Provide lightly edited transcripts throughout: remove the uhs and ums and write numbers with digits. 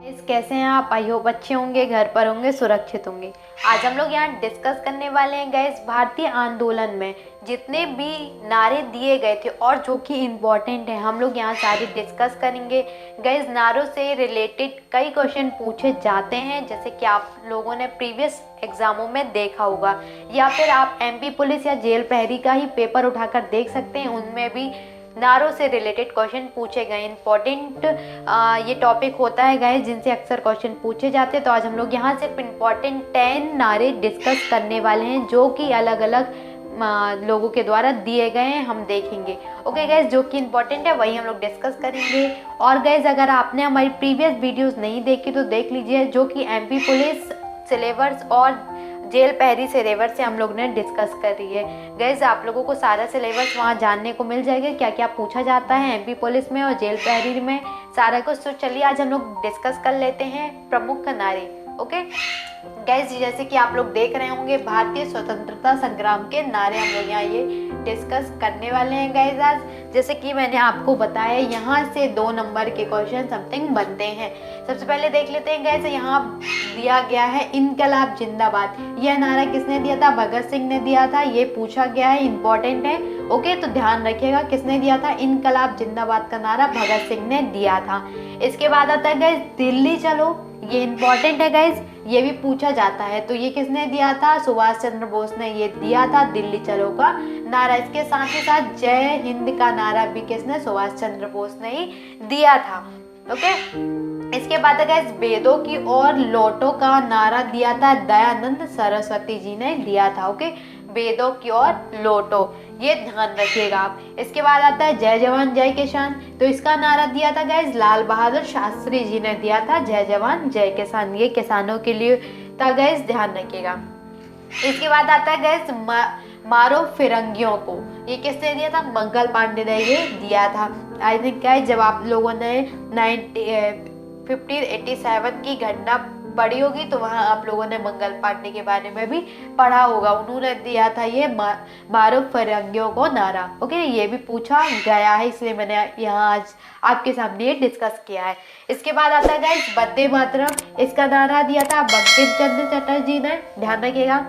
कैसे हैं आप? आई होप अच्छे होंगे, घर पर होंगे, सुरक्षित होंगे। आज हम लोग यहाँ डिस्कस करने वाले हैं गैस, भारतीय आंदोलन में जितने भी नारे दिए गए थे और जो कि इम्पोर्टेंट है हम लोग यहाँ सारे डिस्कस करेंगे। गैस नारों से रिलेटेड कई क्वेश्चन पूछे जाते हैं, जैसे कि आप लोगों ने प्रीवियस एग्जामों में देखा होगा, या फिर आप एमपी पुलिस या जेल प्रहरी का ही पेपर उठाकर देख सकते हैं। उनमें भी नारों से रिलेटेड क्वेश्चन पूछे गए। इंपॉर्टेंट ये टॉपिक होता है गाइस जिनसे अक्सर क्वेश्चन पूछे जाते हैं। तो आज हम लोग यहाँ सिर्फ इंपॉर्टेंट 10 नारे डिस्कस करने वाले हैं जो कि अलग अलग लोगों के द्वारा दिए गए हैं, हम देखेंगे। ओके गाइस, जो कि इंपॉर्टेंट है वही हम लोग डिस्कस करेंगे। और गाइस अगर आपने हमारी प्रीवियस वीडियोस नहीं देखी तो देख लीजिए, जो कि एमपी पुलिस सिलेबस और जेल प्रहरी सिलेबस से हम लोग ने डिस्कस कर रही है। गैस आप लोगों को सारा सिलेबस वहाँ जानने को मिल जाएगा, क्या क्या पूछा जाता है एमपी पुलिस में और जेल प्रहरी में, सारा कुछ। तो चलिए आज हम लोग डिस्कस कर लेते हैं प्रमुख नारे। ओके गैस, जैसे कि आप लोग देख रहे होंगे भारतीय स्वतंत्रता संग्राम के नारे हम लोग यहाँ ये डिस्कस करने वाले हैं गैस आज। जैसे कि मैंने आपको बताया, यहाँ से 2 नंबर के क्वेश्चन समथिंग बनते हैं। सबसे पहले देख लेते हैं गैस, यहाँ दिया गया है इनकलाब जिंदाबाद। यह नारा किसने दिया था? भगत सिंह ने दिया था। ये पूछा गया है, इंपॉर्टेंट है। ओके, तो ध्यान रखिएगा किसने दिया था इनकलाब जिंदाबाद का नारा? भगत सिंह ने दिया था। इसके बाद आता है गैस दिल्ली चलो, ये इंपॉर्टेंट है गाइज, ये भी पूछा जाता है। तो ये किसने दिया था? सुभाष चंद्र बोस ने ये दिया था दिल्ली चलो का नारा। इसके साथ ही साथ जय हिंद का नारा भी किसने? सुभाष चंद्र बोस ने ही दिया था। ओके, इसके बाद गाइज वेदों की ओर लौटो का नारा दिया था दयानंद सरस्वती जी ने दिया था। ओके, वेदों की ओर लौटो, ये ध्यान रखिएगा आप। इसके बाद आता है जय जवान जय किसान, तो इसका नारा दिया था गाइज लाल बहादुर शास्त्री जी ने दिया था। जय जवान जय किसान, ये किसानों के लिए था गाइज, ध्यान रखिएगा। इसके बाद आता है गाइज मारो फिरंगियों को, ये किसने दिया था? मंगल पांडे ने ये दिया था। आई थिंक गाइज जब आप लोगों ने 1587 की घटना पढ़ी होगी तो वहाँ आप लोगों ने मंगल पांडे के बारे में भी पढ़ा होगा। उन्होंने दिया था ये मारो फिरंगियों को नारा। ओके, ये भी पूछा गया है, इसलिए मैंने यहाँ आज आपके सामने ये डिस्कस किया है। इसके बाद आता है गाइस वंदे मातरम, इसका नारा दिया था बंकिम चंद्र चटर्जी ने। ध्यान रखिएगा,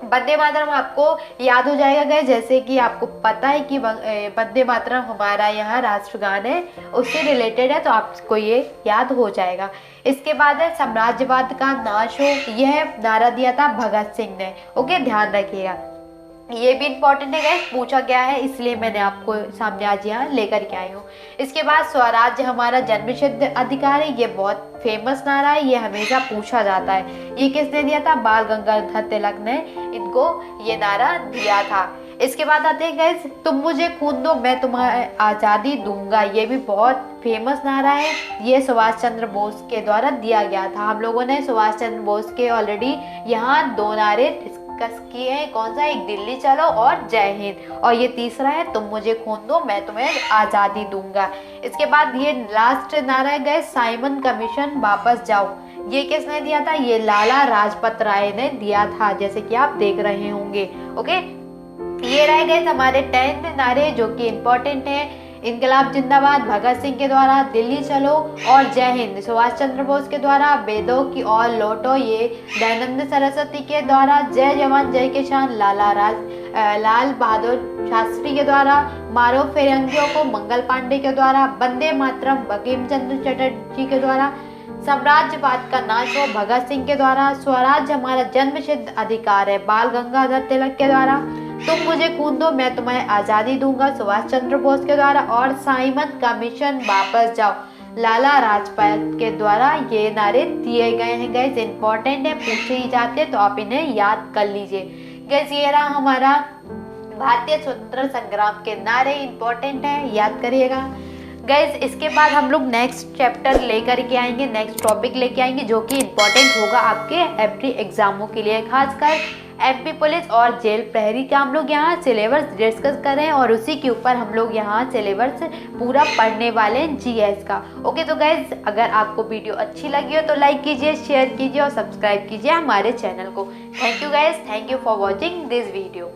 वंदे मातरम आपको याद हो जाएगा गाइस, जैसे कि आपको पता है कि वंदे मातरम हमारा यहाँ राष्ट्रगान है, उससे रिलेटेड है, तो आपको ये याद हो जाएगा। इसके बाद है साम्राज्यवाद का नाश हो, यह नारा दिया था भगत सिंह ने। ओके, ध्यान रखिएगा, ये भी इंपॉर्टेंट है गाइस, पूछा गया है, इसलिए मैंने आपको सामने आज यहाँ लेकर के आई हूँ। इसके बाद स्वराज्य हमारा जन्मसिद्ध अधिकार है, ये बहुत फेमस नारा है, ये हमेशा पूछा जाता है। ये किसने दिया था? बाल गंगाधर तिलक ने इनको ये नारा दिया था। इसके बाद आते हैं गाइस तुम मुझे खून दो मैं तुम्हें आज़ादी दूंगा, ये भी बहुत फेमस नारा है। ये सुभाष चंद्र बोस के द्वारा दिया गया था। हम लोगों ने सुभाष चंद्र बोस के ऑलरेडी यहाँ 2 नारे डिस्कस किए हैं। कौन सा? एक दिल्ली चलो और जय हिंद, और ये तीसरा है तुम मुझे खून दो मैं तुम्हें आज़ादी दूंगा। इसके बाद ये लास्ट नारा है गाइस साइमन कमीशन वापस जाओ, ये किसने दिया था? ये लाला लाजपत राय ने दिया था, जैसे कि आप देख रहे होंगे। ओके, ये रह गए हमारे 10 नारे जो कि इम्पोर्टेंट है। इनकलाब जिंदाबाद भगत सिंह के द्वारा, दिल्ली चलो और जय हिंद सुभाष चंद्र बोस के द्वारा, वेदों की ओर लौटो ये दयानंद सरस्वती के द्वारा, जय जवान जय किसान लाल बहादुर शास्त्री के द्वारा, मारो फिरंगियों को मंगल पांडे के द्वारा, वंदे मातरम बंकिम चंद्र चटर्जी के द्वारा, साम्राज्यवाद का नाश हो भगत सिंह के द्वारा, स्वराज हमारा जन्मसिद्ध अधिकार है बाल गंगाधर तिलक के द्वारा, तुम मुझे खून दो मैं तुम्हें आज़ादी दूंगा सुभाष चंद्र बोस के द्वारा, और साइमन कमीशन वापस जाओ लाला लाजपत के द्वारा ये नारे दिए गए हैं। गाइस इंपॉर्टेंट है, पूछे ही जाते हैं, तो आप इन्हें याद कर लीजिए। गाइस ये रहा हमारा भारतीय स्वतंत्रता संग्राम के नारे, इंपॉर्टेंट है, याद करिएगा। गाइज इसके बाद हम लोग नेक्स्ट चैप्टर लेकर के आएंगे, नेक्स्ट टॉपिक लेके आएंगे जो कि इम्पोर्टेंट होगा आपके एवरी एग्जामों के लिए, खासकर एमपी पुलिस और जेल प्रहरी का हम लोग यहाँ सिलेबस डिस्कस कर रहे हैं, और उसी के ऊपर हम लोग यहाँ सिलेबस पूरा पढ़ने वाले हैं जीएस का। ओके, तो गाइज अगर आपको वीडियो अच्छी लगी हो तो लाइक कीजिए, शेयर कीजिए और सब्सक्राइब कीजिए हमारे चैनल को। Thank you guys, thank you for watching this video.